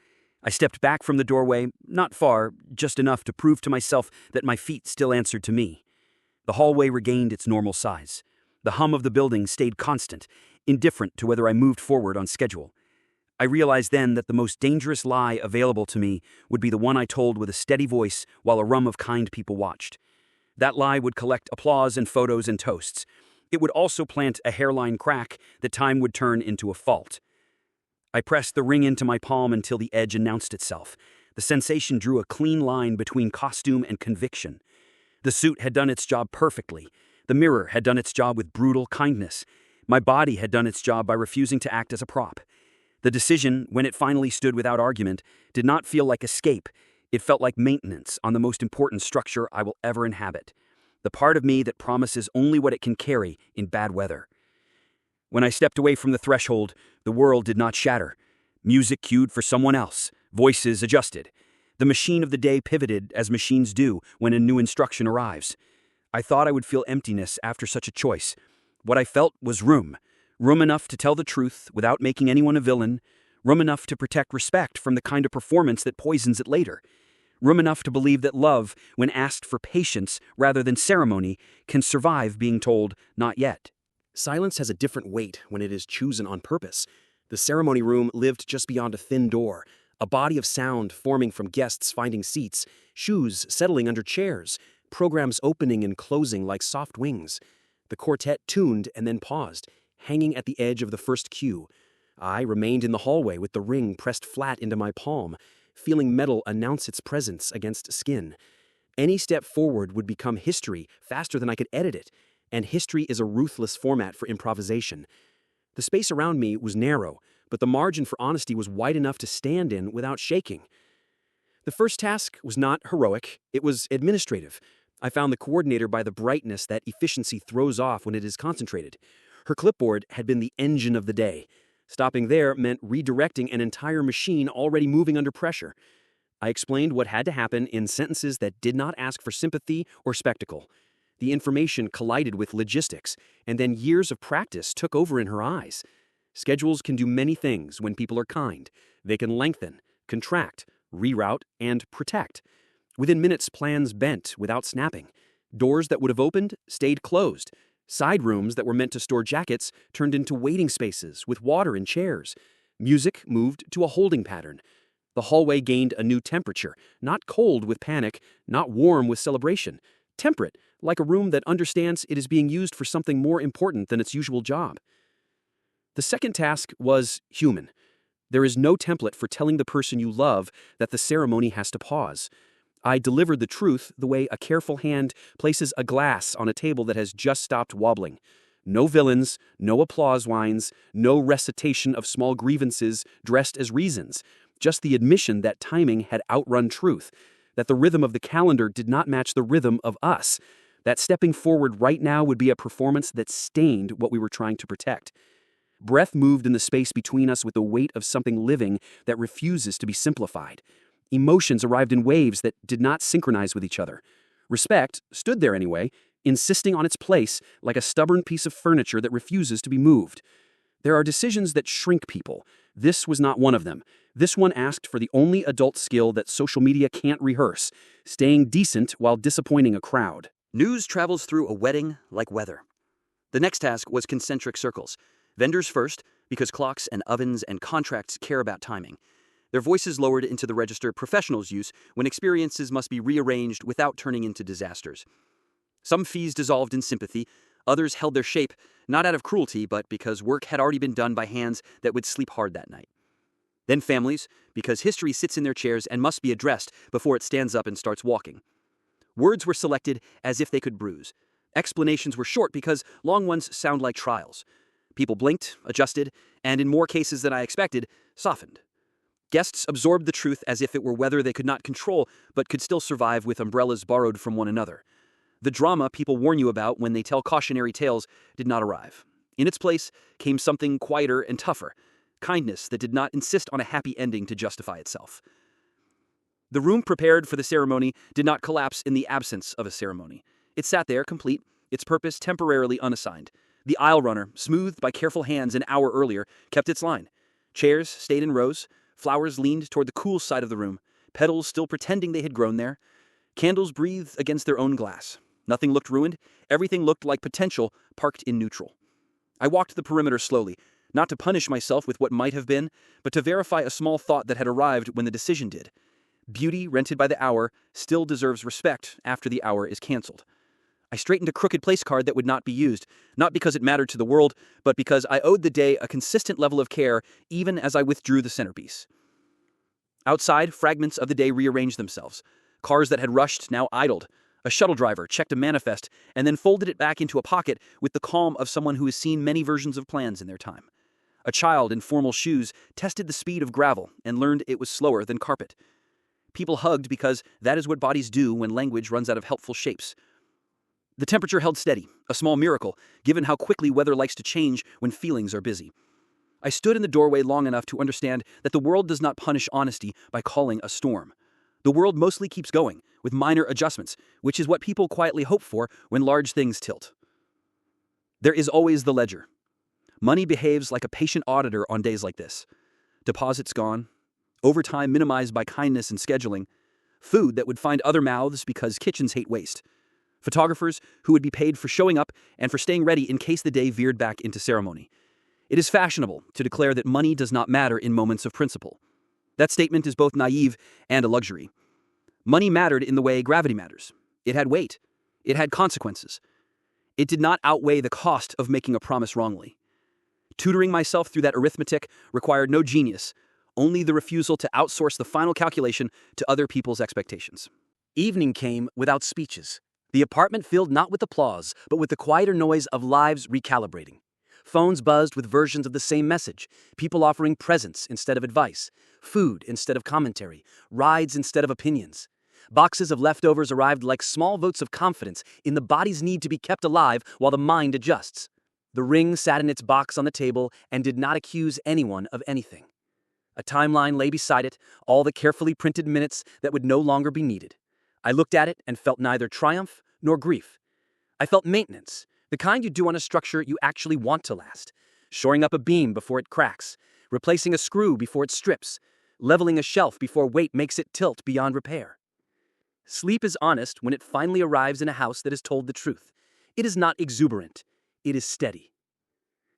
I stepped back from the doorway, not far, just enough to prove to myself that my feet still answered to me. The hallway regained its normal size. The hum of the building stayed constant, indifferent to whether I moved forward on schedule. I realized then that the most dangerous lie available to me would be the one I told with a steady voice while a room of kind people watched. That lie would collect applause and photos and toasts. It would also plant a hairline crack that time would turn into a fault. I pressed the ring into my palm until the edge announced itself. The sensation drew a clean line between costume and conviction. The suit had done its job perfectly. The mirror had done its job with brutal kindness. My body had done its job by refusing to act as a prop. The decision, when it finally stood without argument, did not feel like escape. It felt like maintenance on the most important structure I will ever inhabit. The part of me that promises only what it can carry in bad weather. When I stepped away from the threshold, the world did not shatter. Music cued for someone else. Voices adjusted. The machine of the day pivoted as machines do when a new instruction arrives. I thought I would feel emptiness after such a choice. What I felt was room. Room enough to tell the truth without making anyone a villain. Room enough to protect respect from the kind of performance that poisons it later. Room enough to believe that love, when asked for patience rather than ceremony, can survive being told, not yet. Silence has a different weight when it is chosen on purpose. The ceremony room lived just beyond a thin door, a body of sound forming from guests finding seats, shoes settling under chairs, programs opening and closing like soft wings. The quartet tuned and then paused, hanging at the edge of the first cue. I remained in the hallway with the ring pressed flat into my palm, feeling metal announce its presence against skin. Any step forward would become history faster than I could edit it, and history is a ruthless format for improvisation. The space around me was narrow, but the margin for honesty was wide enough to stand in without shaking. The first task was not heroic, it was administrative. I found the coordinator by the brightness that efficiency throws off when it is concentrated. Her clipboard had been the engine of the day. Stopping there meant redirecting an entire machine already moving under pressure. I explained what had to happen in sentences that did not ask for sympathy or spectacle. The information collided with logistics, and then years of practice took over in her eyes. Schedules can do many things when people are kind. They can lengthen, contract, reroute, and protect. Within minutes, plans bent without snapping. Doors that would have opened stayed closed. Side rooms that were meant to store jackets turned into waiting spaces with water and chairs. Music moved to a holding pattern. The hallway gained a new temperature, not cold with panic, not warm with celebration. Temperate, like a room that understands it is being used for something more important than its usual job. The second task was human. There is no template for telling the person you love that the ceremony has to pause. I delivered the truth the way a careful hand places a glass on a table that has just stopped wobbling. No villains, no applause whines, no recitation of small grievances dressed as reasons. Just the admission that timing had outrun truth, that the rhythm of the calendar did not match the rhythm of us, that stepping forward right now would be a performance that stained what we were trying to protect. Breath moved in the space between us with the weight of something living that refuses to be simplified. Emotions arrived in waves that did not synchronize with each other. Respect stood there anyway, insisting on its place like a stubborn piece of furniture that refuses to be moved. There are decisions that shrink people. This was not one of them. This one asked for the only adult skill that social media can't rehearse, staying decent while disappointing a crowd. News travels through a wedding like weather. The next task was concentric circles. Vendors first, because clocks and ovens and contracts care about timing. Their voices lowered into the register professionals use when experiences must be rearranged without turning into disasters. Some fees dissolved in sympathy, others held their shape, not out of cruelty, but because work had already been done by hands that would sleep hard that night. Then families, because history sits in their chairs and must be addressed before it stands up and starts walking. Words were selected as if they could bruise. Explanations were short because long ones sound like trials. People blinked, adjusted, and in more cases than I expected, softened. Guests absorbed the truth as if it were weather they could not control but could still survive with umbrellas borrowed from one another. The drama people warn you about when they tell cautionary tales did not arrive. In its place came something quieter and tougher, kindness that did not insist on a happy ending to justify itself. The room prepared for the ceremony did not collapse in the absence of a ceremony. It sat there, complete, its purpose temporarily unassigned. The aisle runner, smoothed by careful hands an hour earlier, kept its line. Chairs stayed in rows, flowers leaned toward the cool side of the room, petals still pretending they had grown there. Candles breathed against their own glass. Nothing looked ruined, everything looked like potential parked in neutral. I walked the perimeter slowly, not to punish myself with what might have been, but to verify a small thought that had arrived when the decision did. Beauty rented by the hour still deserves respect after the hour is canceled. I straightened a crooked place card that would not be used, not because it mattered to the world, but because I owed the day a consistent level of care even as I withdrew the centerpiece. Outside, fragments of the day rearranged themselves. Cars that had rushed now idled. A shuttle driver checked a manifest and then folded it back into a pocket with the calm of someone who has seen many versions of plans in their time. A child in formal shoes tested the speed of gravel and learned it was slower than carpet. People hugged because that is what bodies do when language runs out of helpful shapes. The temperature held steady, a small miracle, given how quickly weather likes to change when feelings are busy. I stood in the doorway long enough to understand that the world does not punish honesty by calling a storm. The world mostly keeps going, with minor adjustments, which is what people quietly hope for when large things tilt. There is always the ledger. Money behaves like a patient auditor on days like this. Deposits gone, overtime minimized by kindness and scheduling, food that would find other mouths because kitchens hate waste, photographers who would be paid for showing up and for staying ready in case the day veered back into ceremony. It is fashionable to declare that money does not matter in moments of principle. That statement is both naive and a luxury. Money mattered in the way gravity matters. It had weight. It had consequences. It did not outweigh the cost of making a promise wrongly. Tutoring myself through that arithmetic required no genius, only the refusal to outsource the final calculation to other people's expectations. Evening came without speeches. The apartment filled not with applause, but with the quieter noise of lives recalibrating. Phones buzzed with versions of the same message, people offering presents instead of advice, food instead of commentary, rides instead of opinions. Boxes of leftovers arrived like small votes of confidence in the body's need to be kept alive while the mind adjusts. The ring sat in its box on the table and did not accuse anyone of anything. A timeline lay beside it, all the carefully printed minutes that would no longer be needed. I looked at it and felt neither triumph nor grief. I felt maintenance, the kind you do on a structure you actually want to last. Shoring up a beam before it cracks, replacing a screw before it strips, leveling a shelf before weight makes it tilt beyond repair. Sleep is honest when it finally arrives in a house that has told the truth. It is not exuberant. It is steady.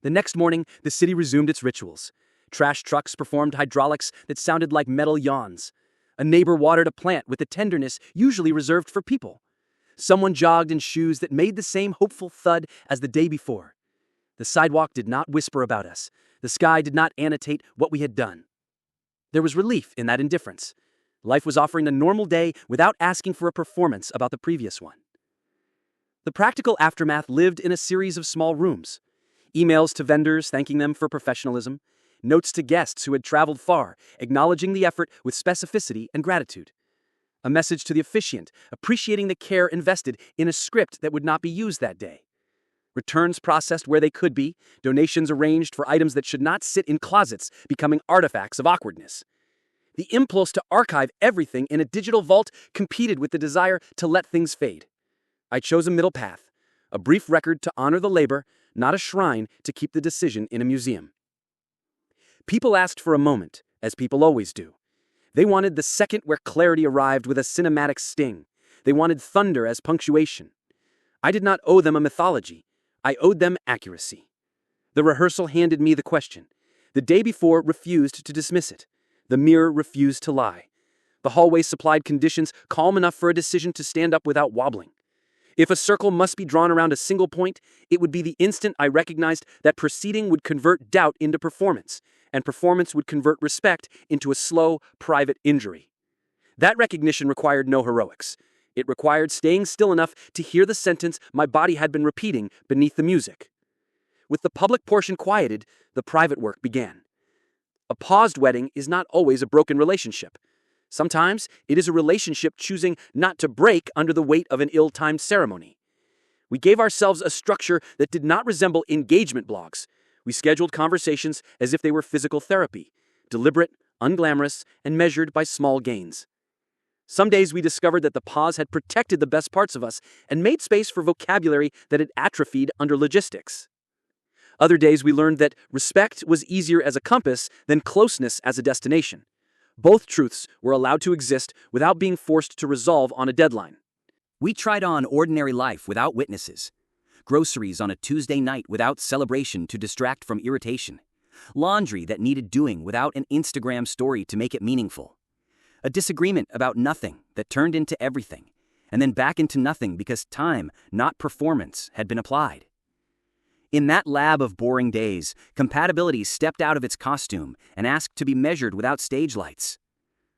The next morning, the city resumed its rituals. Trash trucks performed hydraulics that sounded like metal yawns. A neighbor watered a plant with the tenderness usually reserved for people. Someone jogged in shoes that made the same hopeful thud as the day before. The sidewalk did not whisper about us. The sky did not annotate what we had done. There was relief in that indifference. Life was offering a normal day without asking for a performance about the previous one. The practical aftermath lived in a series of small rooms. Emails to vendors thanking them for professionalism. Notes to guests who had traveled far, acknowledging the effort with specificity and gratitude. A message to the officiant, appreciating the care invested in a script that would not be used that day. Returns processed where they could be, donations arranged for items that should not sit in closets, becoming artifacts of awkwardness. The impulse to archive everything in a digital vault competed with the desire to let things fade. I chose a middle path, a brief record to honor the labor, not a shrine to keep the decision in a museum. People asked for a moment, as people always do. They wanted the second where clarity arrived with a cinematic sting. They wanted thunder as punctuation. I did not owe them a mythology. I owed them accuracy. The rehearsal handed me the question. The day before refused to dismiss it. The mirror refused to lie. The hallway supplied conditions calm enough for a decision to stand up without wobbling. If a circle must be drawn around a single point, it would be the instant I recognized that proceeding would convert doubt into performance, and performance would convert respect into a slow, private injury. That recognition required no heroics. It required staying still enough to hear the sentence my body had been repeating beneath the music. With the public portion quieted, the private work began. A paused wedding is not always a broken relationship. Sometimes it is a relationship choosing not to break under the weight of an ill-timed ceremony. We gave ourselves a structure that did not resemble engagement blogs. We scheduled conversations as if they were physical therapy, deliberate, unglamorous, and measured by small gains. Some days we discovered that the pause had protected the best parts of us and made space for vocabulary that had atrophied under logistics. Other days we learned that respect was easier as a compass than closeness as a destination. Both truths were allowed to exist without being forced to resolve on a deadline. We tried on ordinary life without witnesses. Groceries on a Tuesday night without celebration to distract from irritation. Laundry that needed doing without an Instagram story to make it meaningful. A disagreement about nothing that turned into everything, and then back into nothing because time, not performance, had been applied. In that lab of boring days, compatibility stepped out of its costume and asked to be measured without stage lights.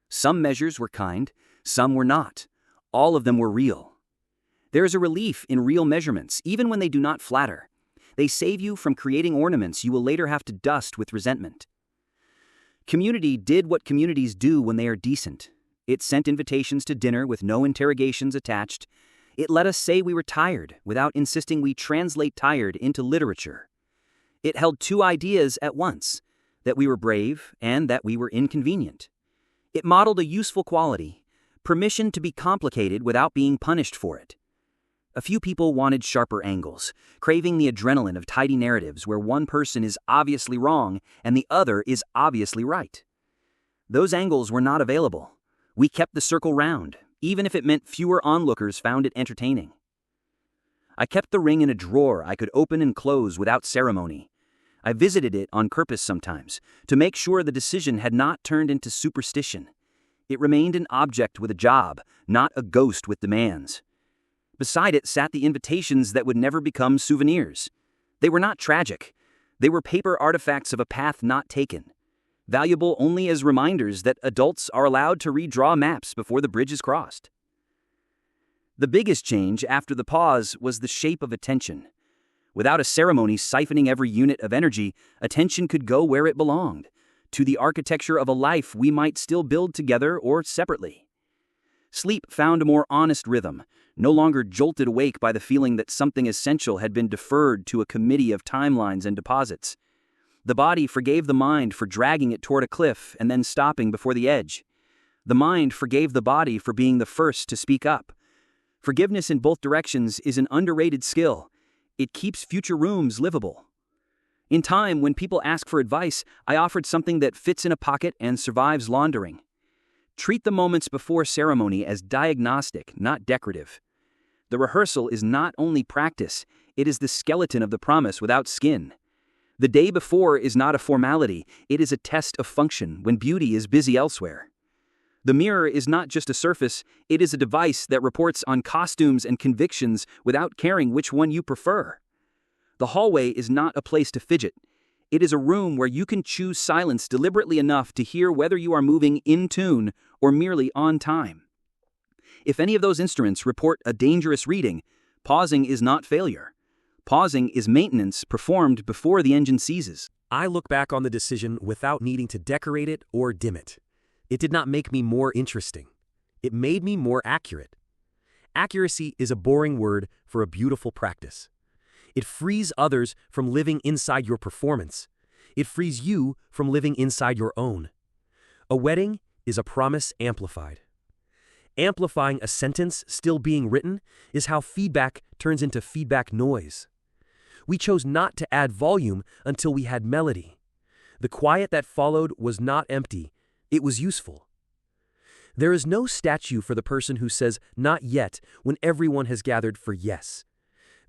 Some measures were kind, some were not. All of them were real. There is a relief in real measurements, even when they do not flatter. They save you from creating ornaments you will later have to dust with resentment. Community did what communities do when they are decent. It sent invitations to dinner with no interrogations attached. It let us say we were tired without insisting we translate tired into literature. It held two ideas at once, that we were brave and that we were inconvenient. It modeled a useful quality, permission to be complicated without being punished for it. A few people wanted sharper angles, craving the adrenaline of tidy narratives where one person is obviously wrong and the other is obviously right. Those angles were not available. We kept the circle round, even if it meant fewer onlookers found it entertaining. I kept the ring in a drawer I could open and close without ceremony. I visited it on purpose sometimes, to make sure the decision had not turned into superstition. It remained an object with a job, not a ghost with demands. Beside it sat the invitations that would never become souvenirs. They were not tragic. They were paper artifacts of a path not taken, valuable only as reminders that adults are allowed to redraw maps before the bridge is crossed. The biggest change after the pause was the shape of attention. Without a ceremony siphoning every unit of energy, attention could go where it belonged, to the architecture of a life we might still build together or separately. Sleep found a more honest rhythm, no longer jolted awake by the feeling that something essential had been deferred to a committee of timelines and deposits. The body forgave the mind for dragging it toward a cliff and then stopping before the edge. The mind forgave the body for being the first to speak up. Forgiveness in both directions is an underrated skill. It keeps future rooms livable. In time, when people ask for advice, I offered something that fits in a pocket and survives laundering. Treat the moments before ceremony as diagnostic, not decorative. The rehearsal is not only practice, it is the skeleton of the promise without skin. The day before is not a formality, it is a test of function when beauty is busy elsewhere. The mirror is not just a surface, it is a device that reports on costumes and convictions without caring which one you prefer. The hallway is not a place to fidget. It is a room where you can choose silence deliberately enough to hear whether you are moving in tune or merely on time. If any of those instruments report a dangerous reading, pausing is not failure. Pausing is maintenance performed before the engine seizes. I look back on the decision without needing to decorate it or dim it. It did not make me more interesting. It made me more accurate. Accuracy is a boring word for a beautiful practice. It frees others from living inside your performance. It frees you from living inside your own. A wedding is a promise amplified. Amplifying a sentence still being written is how feedback turns into feedback noise. We chose not to add volume until we had melody. The quiet that followed was not empty, it was useful. There is no statue for the person who says not yet when everyone has gathered for yes.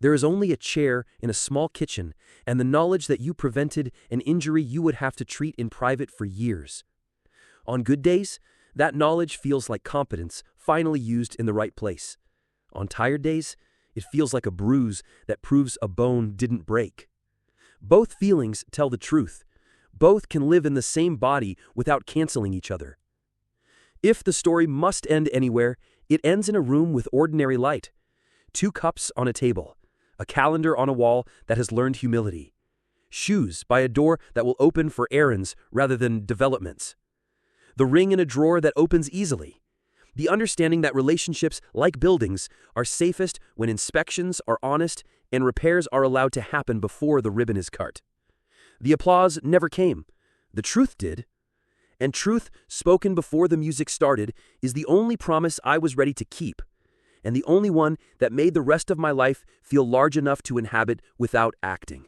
There is only a chair in a small kitchen and the knowledge that you prevented an injury you would have to treat in private for years. On good days, that knowledge feels like competence finally used in the right place. On tired days, it feels like a bruise that proves a bone didn't break. Both feelings tell the truth. Both can live in the same body without canceling each other. If the story must end anywhere, it ends in a room with ordinary light. 2 cups on a table. A calendar on a wall that has learned humility. Shoes by a door that will open for errands rather than developments. The ring in a drawer that opens easily. The understanding that relationships, like buildings, are safest when inspections are honest and repairs are allowed to happen before the ribbon is cut. The applause never came. The truth did. And truth, spoken before the music started, is the only promise I was ready to keep, and the only one that made the rest of my life feel large enough to inhabit without acting.